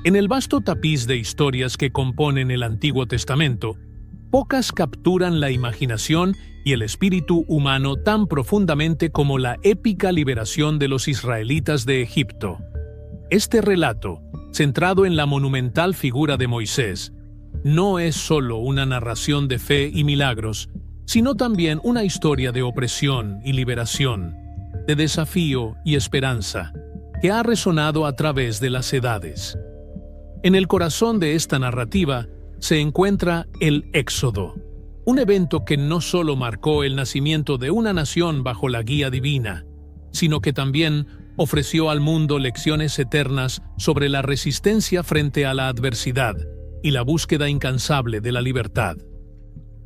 En el vasto tapiz de historias que componen el Antiguo Testamento, pocas capturan la imaginación y el espíritu humano tan profundamente como la épica liberación de los israelitas de Egipto. Este relato, centrado en la monumental figura de Moisés, no es solo una narración de fe y milagros, sino también una historia de opresión y liberación, de desafío y esperanza, que ha resonado a través de las edades. En el corazón de esta narrativa se encuentra el Éxodo, un evento que no solo marcó el nacimiento de una nación bajo la guía divina, sino que también ofreció al mundo lecciones eternas sobre la resistencia frente a la adversidad y la búsqueda incansable de la libertad.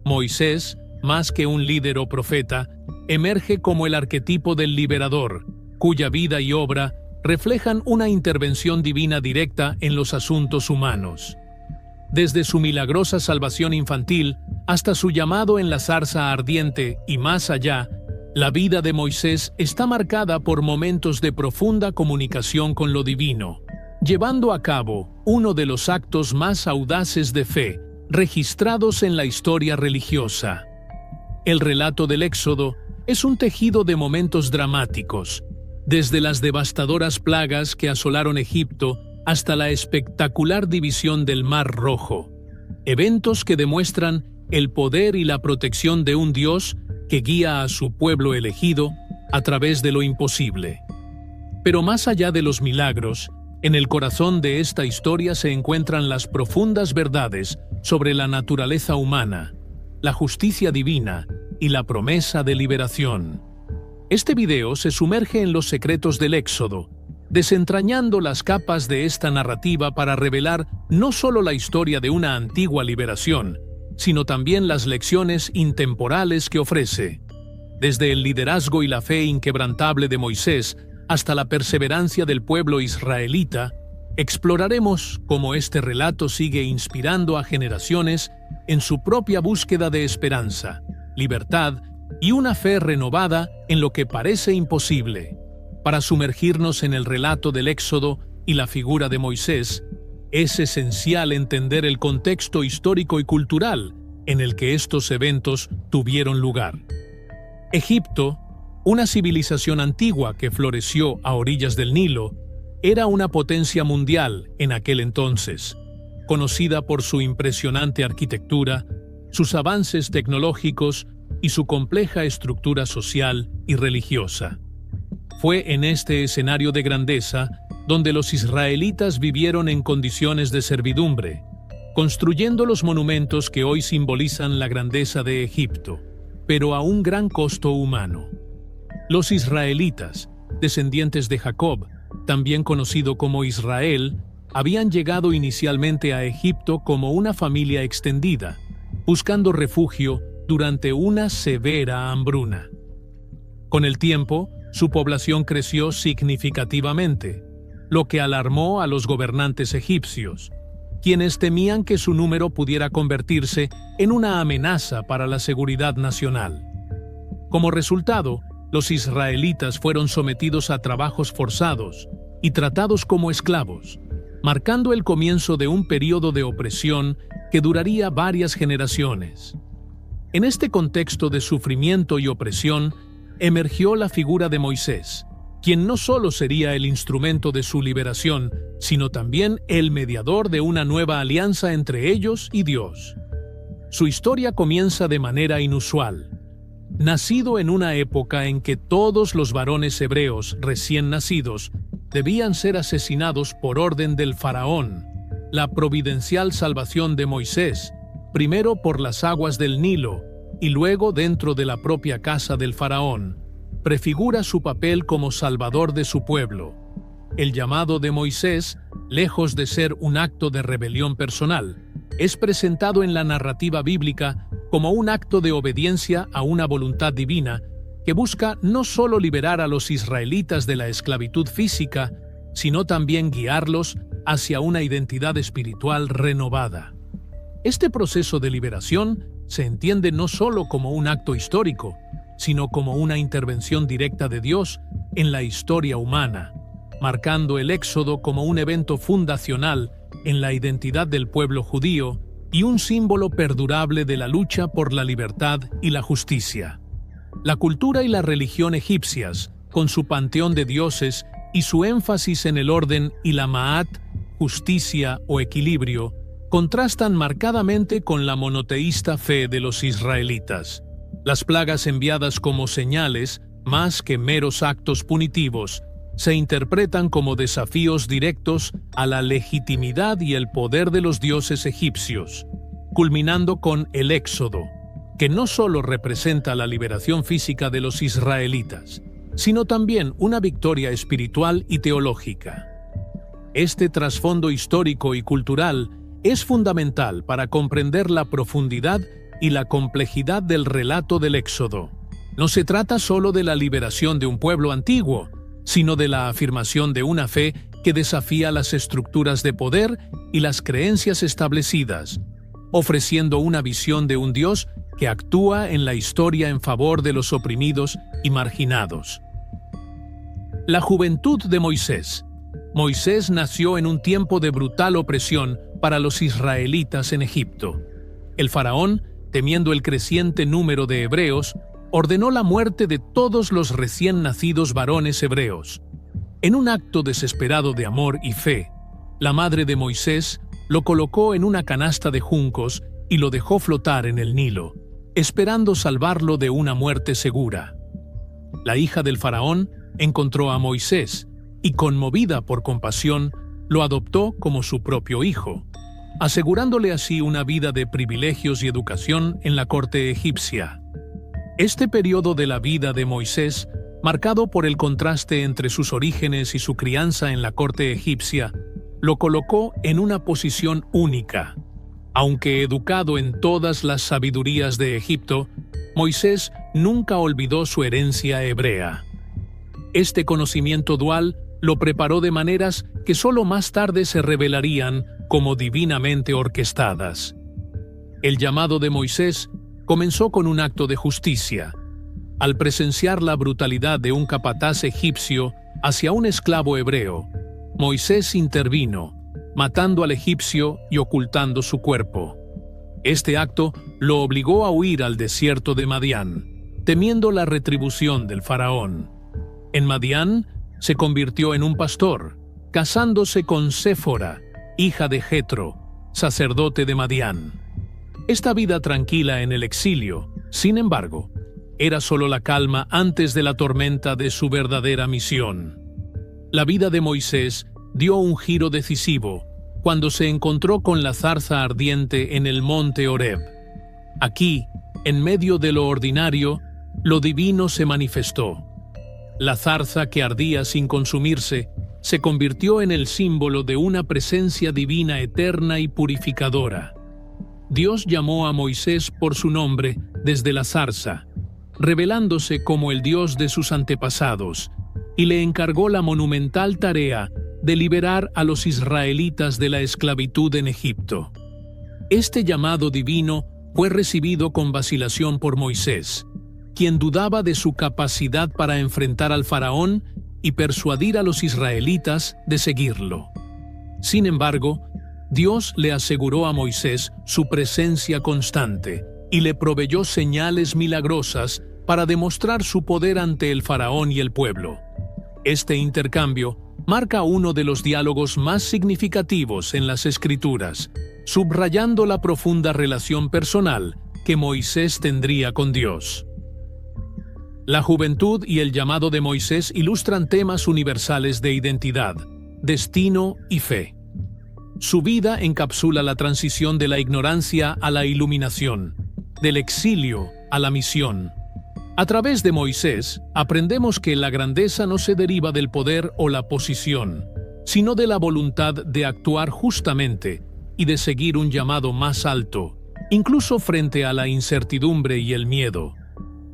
Moisés, más que un líder o profeta, emerge como el arquetipo del liberador, cuya vida y obra reflejan una intervención divina directa en los asuntos humanos. Desde su milagrosa salvación infantil hasta su llamado en la zarza ardiente y más allá, la vida de Moisés está marcada por momentos de profunda comunicación con lo divino, llevando a cabo uno de los actos más audaces de fe registrados en la historia religiosa. El relato del Éxodo es un tejido de momentos dramáticos, desde las devastadoras plagas que asolaron Egipto hasta la espectacular división del Mar Rojo, eventos que demuestran el poder y la protección de un Dios que guía a su pueblo elegido a través de lo imposible. Pero más allá de los milagros, en el corazón de esta historia se encuentran las profundas verdades sobre la naturaleza humana, la justicia divina y la promesa de liberación. Este video se sumerge en los secretos del Éxodo, desentrañando las capas de esta narrativa para revelar no solo la historia de una antigua liberación, sino también las lecciones intemporales que ofrece. Desde el liderazgo y la fe inquebrantable de Moisés hasta la perseverancia del pueblo israelita, exploraremos cómo este relato sigue inspirando a generaciones en su propia búsqueda de esperanza, libertad y una fe renovada en lo que parece imposible. Para sumergirnos en el relato del Éxodo y la figura de Moisés, es esencial entender el contexto histórico y cultural en el que estos eventos tuvieron lugar. Egipto, una civilización antigua que floreció a orillas del Nilo, era una potencia mundial en aquel entonces, conocida por su impresionante arquitectura, sus avances tecnológicos y su compleja estructura social y religiosa. Fue en este escenario de grandeza donde los israelitas vivieron en condiciones de servidumbre, construyendo los monumentos que hoy simbolizan la grandeza de Egipto, pero a un gran costo humano. Los israelitas, descendientes de Jacob, también conocido como Israel, habían llegado inicialmente a Egipto como una familia extendida, buscando refugio durante una severa hambruna. Con el tiempo, su población creció significativamente, lo que alarmó a los gobernantes egipcios, quienes temían que su número pudiera convertirse en una amenaza para la seguridad nacional. Como resultado, los israelitas fueron sometidos a trabajos forzados y tratados como esclavos, marcando el comienzo de un periodo de opresión que duraría varias generaciones. En este contexto de sufrimiento y opresión, emergió la figura de Moisés, quien no solo sería el instrumento de su liberación, sino también el mediador de una nueva alianza entre ellos y Dios. Su historia comienza de manera inusual. Nacido en una época en que todos los varones hebreos recién nacidos debían ser asesinados por orden del faraón, la providencial salvación de Moisés, primero por las aguas del Nilo y luego dentro de la propia casa del faraón, prefigura su papel como salvador de su pueblo. El llamado de Moisés, lejos de ser un acto de rebelión personal, es presentado en la narrativa bíblica como un acto de obediencia a una voluntad divina que busca no solo liberar a los israelitas de la esclavitud física, sino también guiarlos hacia una identidad espiritual renovada. Este proceso de liberación se entiende no solo como un acto histórico, sino como una intervención directa de Dios en la historia humana, marcando el Éxodo como un evento fundacional en la identidad del pueblo judío y un símbolo perdurable de la lucha por la libertad y la justicia. La cultura y la religión egipcias, con su panteón de dioses y su énfasis en el orden y la ma'at, justicia o equilibrio, contrastan marcadamente con la monoteísta fe de los israelitas. Las plagas enviadas como señales, más que meros actos punitivos, se interpretan como desafíos directos a la legitimidad y el poder de los dioses egipcios, culminando con el Éxodo, que no solo representa la liberación física de los israelitas, sino también una victoria espiritual y teológica. Este trasfondo histórico y cultural es fundamental para comprender la profundidad y la complejidad del relato del Éxodo. No se trata solo de la liberación de un pueblo antiguo, sino de la afirmación de una fe que desafía las estructuras de poder y las creencias establecidas, ofreciendo una visión de un Dios que actúa en la historia en favor de los oprimidos y marginados. La juventud de Moisés. Moisés nació en un tiempo de brutal opresión para los israelitas en Egipto. El faraón, temiendo el creciente número de hebreos, ordenó la muerte de todos los recién nacidos varones hebreos. En un acto desesperado de amor y fe, la madre de Moisés lo colocó en una canasta de juncos y lo dejó flotar en el Nilo, esperando salvarlo de una muerte segura. La hija del faraón encontró a Moisés y, conmovida por compasión, lo adoptó como su propio hijo, asegurándole así una vida de privilegios y educación en la corte egipcia. Este periodo de la vida de Moisés, marcado por el contraste entre sus orígenes y su crianza en la corte egipcia, lo colocó en una posición única. Aunque educado en todas las sabidurías de Egipto, Moisés nunca olvidó su herencia hebrea. Este conocimiento dual lo preparó de maneras que solo más tarde se revelarían como divinamente orquestadas. El llamado de Moisés comenzó con un acto de justicia. Al presenciar la brutalidad de un capataz egipcio hacia un esclavo hebreo, Moisés intervino, matando al egipcio y ocultando su cuerpo. Este acto lo obligó a huir al desierto de Madián, temiendo la retribución del faraón. En Madián se convirtió en un pastor, casándose con Séfora, hija de Jetro, sacerdote de Madián. Esta vida tranquila en el exilio, sin embargo, era solo la calma antes de la tormenta de su verdadera misión. La vida de Moisés dio un giro decisivo cuando se encontró con la zarza ardiente en el monte Horeb. Aquí, en medio de lo ordinario, lo divino se manifestó. La zarza que ardía sin consumirse se convirtió en el símbolo de una presencia divina eterna y purificadora. Dios llamó a Moisés por su nombre desde la zarza, revelándose como el Dios de sus antepasados, y le encargó la monumental tarea de liberar a los israelitas de la esclavitud en Egipto. Este llamado divino fue recibido con vacilación por Moisés, quien dudaba de su capacidad para enfrentar al faraón y persuadir a los israelitas de seguirlo. Sin embargo, Dios le aseguró a Moisés su presencia constante y le proveyó señales milagrosas para demostrar su poder ante el faraón y el pueblo. Este intercambio marca uno de los diálogos más significativos en las Escrituras, subrayando la profunda relación personal que Moisés tendría con Dios. La juventud y el llamado de Moisés ilustran temas universales de identidad, destino y fe. Su vida encapsula la transición de la ignorancia a la iluminación, del exilio a la misión. A través de Moisés, aprendemos que la grandeza no se deriva del poder o la posición, sino de la voluntad de actuar justamente y de seguir un llamado más alto, incluso frente a la incertidumbre y el miedo.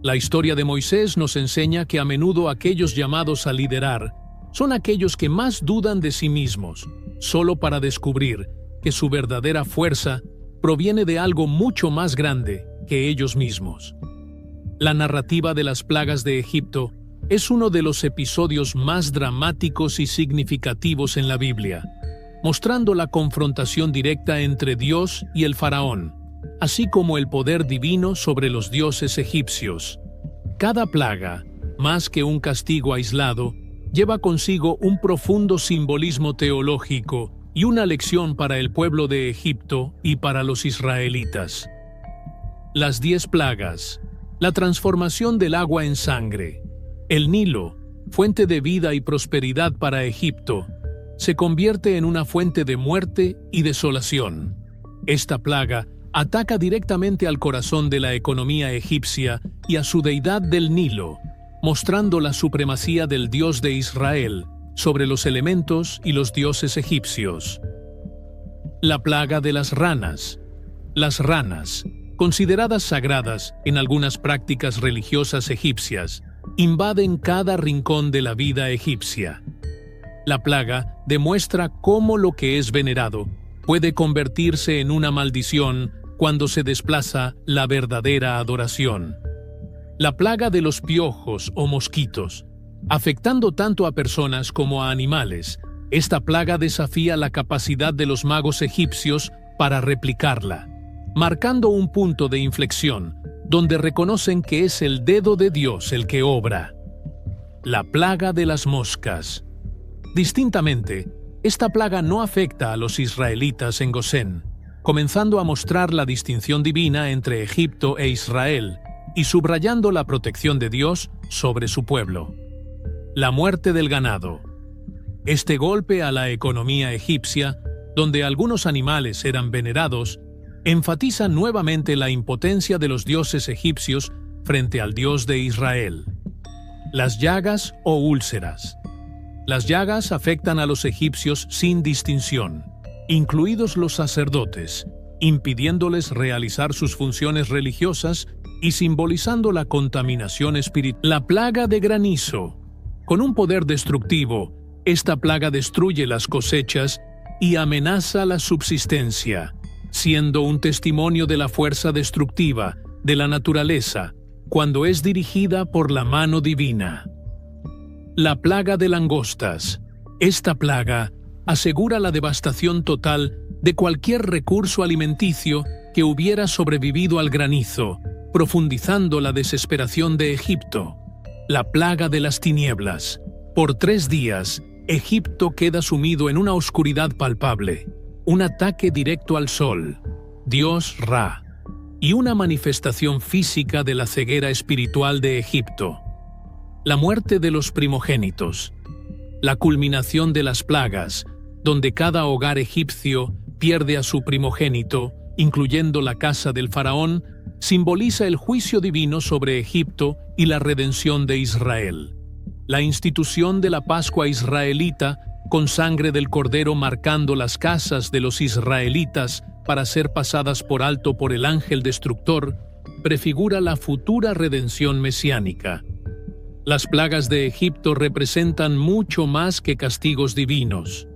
La historia de Moisés nos enseña que a menudo aquellos llamados a liderar son aquellos que más dudan de sí mismos, solo para descubrir que su verdadera fuerza proviene de algo mucho más grande que ellos mismos. La narrativa de las plagas de Egipto es uno de los episodios más dramáticos y significativos en la Biblia. mostrando la confrontación directa entre Dios y el faraón, así como el poder divino sobre los dioses egipcios. Cada plaga, más que un castigo aislado, lleva consigo un profundo simbolismo teológico y una lección para el pueblo de Egipto y para los israelitas. Las 10 plagas, la transformación del agua en sangre, el Nilo, fuente de vida y prosperidad para Egipto, se convierte en una fuente de muerte y desolación. Esta plaga ataca directamente al corazón de la economía egipcia y a su deidad del Nilo, mostrando la supremacía del Dios de Israel sobre los elementos y los dioses egipcios. La plaga de las ranas. Las ranas, consideradas sagradas en algunas prácticas religiosas egipcias, invaden cada rincón de la vida egipcia. La plaga demuestra cómo lo que es venerado puede convertirse en una maldición cuando se desplaza la verdadera adoración. La plaga de los piojos o mosquitos, afectando tanto a personas como a animales, esta plaga desafía la capacidad de los magos egipcios para replicarla, marcando un punto de inflexión donde reconocen que es el dedo de Dios el que obra. La plaga de las moscas. Distintamente, esta plaga no afecta a los israelitas en Gosén, comenzando a mostrar la distinción divina entre Egipto e Israel y subrayando la protección de Dios sobre su pueblo. La muerte del ganado. Este golpe a la economía egipcia, donde algunos animales eran venerados, enfatiza nuevamente la impotencia de los dioses egipcios frente al Dios de Israel. Las llagas o úlceras. Las llagas afectan a los egipcios sin distinción, incluidos los sacerdotes, impidiéndoles realizar sus funciones religiosas y simbolizando la contaminación espiritual. La plaga de granizo. Con un poder destructivo, esta plaga destruye las cosechas y amenaza la subsistencia, siendo un testimonio de la fuerza destructiva de la naturaleza cuando es dirigida por la mano divina. La plaga de langostas. Esta plaga asegura la devastación total de cualquier recurso alimenticio que hubiera sobrevivido al granizo, profundizando la desesperación de Egipto. La plaga de las tinieblas. Por 3 días, Egipto queda sumido en una oscuridad palpable, un ataque directo al sol, Dios Ra, y una manifestación física de la ceguera espiritual de Egipto. La muerte de los primogénitos. La culminación de las plagas, donde cada hogar egipcio pierde a su primogénito, incluyendo la casa del faraón, simboliza el juicio divino sobre Egipto y la redención de Israel. La institución de la Pascua israelita, con sangre del cordero marcando las casas de los israelitas para ser pasadas por alto por el ángel destructor, prefigura la futura redención mesiánica. Las plagas de Egipto representan mucho más que castigos divinos.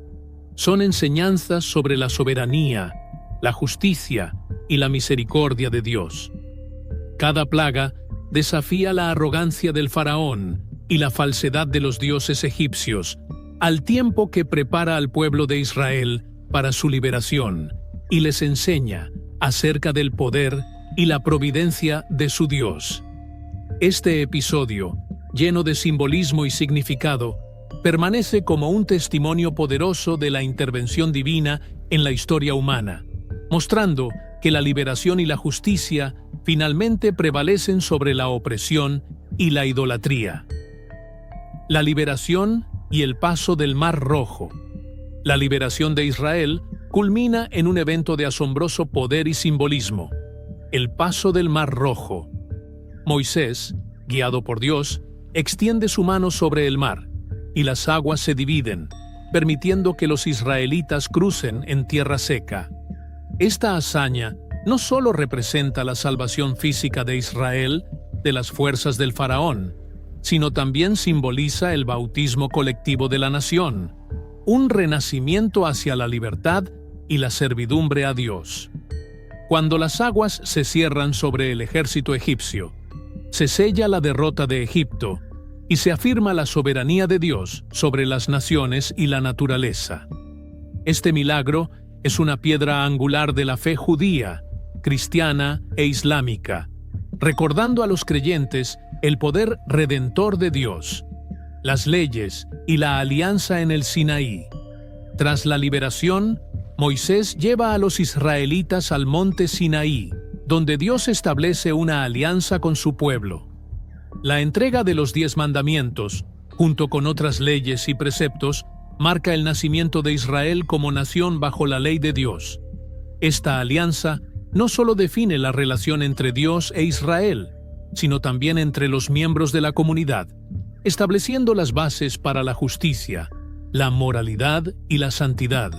Son enseñanzas sobre la soberanía, la justicia y la misericordia de Dios. Cada plaga desafía la arrogancia del faraón y la falsedad de los dioses egipcios, al tiempo que prepara al pueblo de Israel para su liberación y les enseña acerca del poder y la providencia de su Dios. Este episodio, lleno de simbolismo y significado, permanece como un testimonio poderoso de la intervención divina en la historia humana, mostrando que la liberación y la justicia finalmente prevalecen sobre la opresión y la idolatría. La liberación y el paso del Mar Rojo. La liberación de Israel culmina en un evento de asombroso poder y simbolismo: el paso del Mar Rojo. Moisés, guiado por Dios, extiende su mano sobre el mar, y las aguas se dividen, permitiendo que los israelitas crucen en tierra seca. Esta hazaña no solo representa la salvación física de Israel de las fuerzas del faraón, sino también simboliza el bautismo colectivo de la nación, un renacimiento hacia la libertad y la servidumbre a Dios. Cuando las aguas se cierran sobre el ejército egipcio, se sella la derrota de Egipto y se afirma la soberanía de Dios sobre las naciones y la naturaleza. Este milagro es una piedra angular de la fe judía, cristiana e islámica, recordando a los creyentes el poder redentor de Dios, las leyes y la alianza en el Sinaí. Tras la liberación, Moisés lleva a los israelitas al monte Sinaí, donde Dios establece una alianza con su pueblo. La entrega de los 10 mandamientos, junto con otras leyes y preceptos, marca el nacimiento de Israel como nación bajo la ley de Dios. Esta alianza no solo define la relación entre Dios e Israel, sino también entre los miembros de la comunidad, estableciendo las bases para la justicia, la moralidad y la santidad.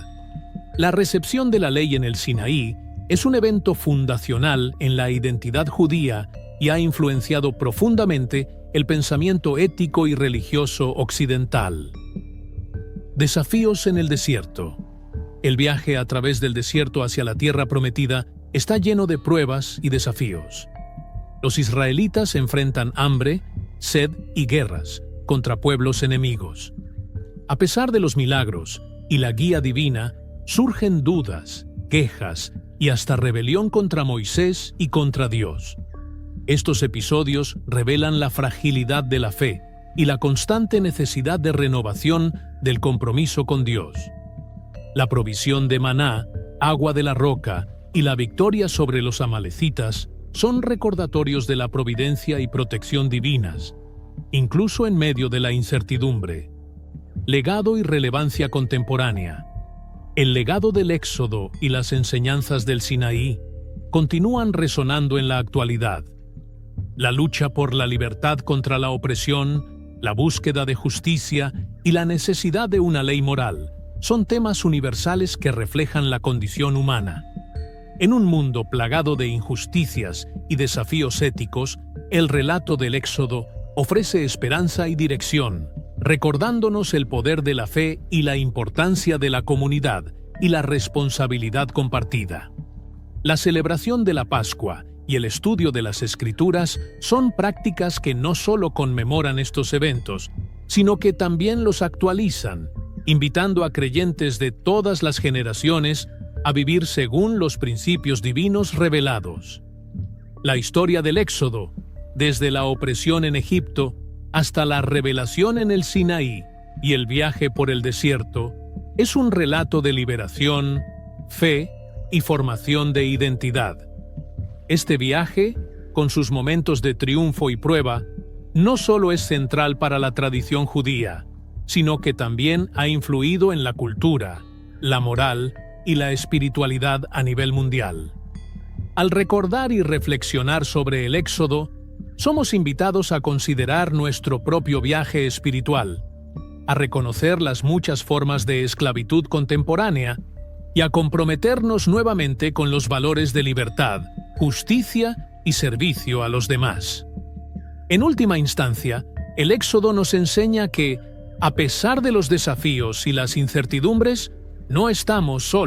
La recepción de la ley en el Sinaí es un evento fundacional en la identidad judía y ha influenciado profundamente el pensamiento ético y religioso occidental. Desafíos en el desierto. El viaje a través del desierto hacia la tierra prometida está lleno de pruebas y desafíos. Los israelitas enfrentan hambre, sed y guerras contra pueblos enemigos. A pesar de los milagros y la guía divina, surgen dudas, quejas y hasta rebelión contra Moisés y contra Dios. Estos episodios revelan la fragilidad de la fe y la constante necesidad de renovación del compromiso con Dios. La provisión de maná, agua de la roca y la victoria sobre los amalecitas son recordatorios de la providencia y protección divinas, incluso en medio de la incertidumbre. Legado y relevancia contemporánea. El legado del Éxodo y las enseñanzas del Sinaí continúan resonando en la actualidad. La lucha por la libertad contra la opresión, la búsqueda de justicia y la necesidad de una ley moral son temas universales que reflejan la condición humana. En un mundo plagado de injusticias y desafíos éticos, el relato del Éxodo ofrece esperanza y dirección, recordándonos el poder de la fe y la importancia de la comunidad y la responsabilidad compartida. La celebración de la Pascua y el estudio de las Escrituras son prácticas que no solo conmemoran estos eventos, sino que también los actualizan, invitando a creyentes de todas las generaciones a vivir según los principios divinos revelados. La historia del Éxodo, desde la opresión en Egipto hasta la revelación en el Sinaí y el viaje por el desierto, es un relato de liberación, fe y formación de identidad. Este viaje, con sus momentos de triunfo y prueba, no solo es central para la tradición judía, sino que también ha influido en la cultura, la moral y la espiritualidad a nivel mundial. Al recordar y reflexionar sobre el Éxodo, somos invitados a considerar nuestro propio viaje espiritual, a reconocer las muchas formas de esclavitud contemporánea y a comprometernos nuevamente con los valores de libertad, justicia y servicio a los demás. En última instancia, el Éxodo nos enseña que, a pesar de los desafíos y las incertidumbres, no estamos solos.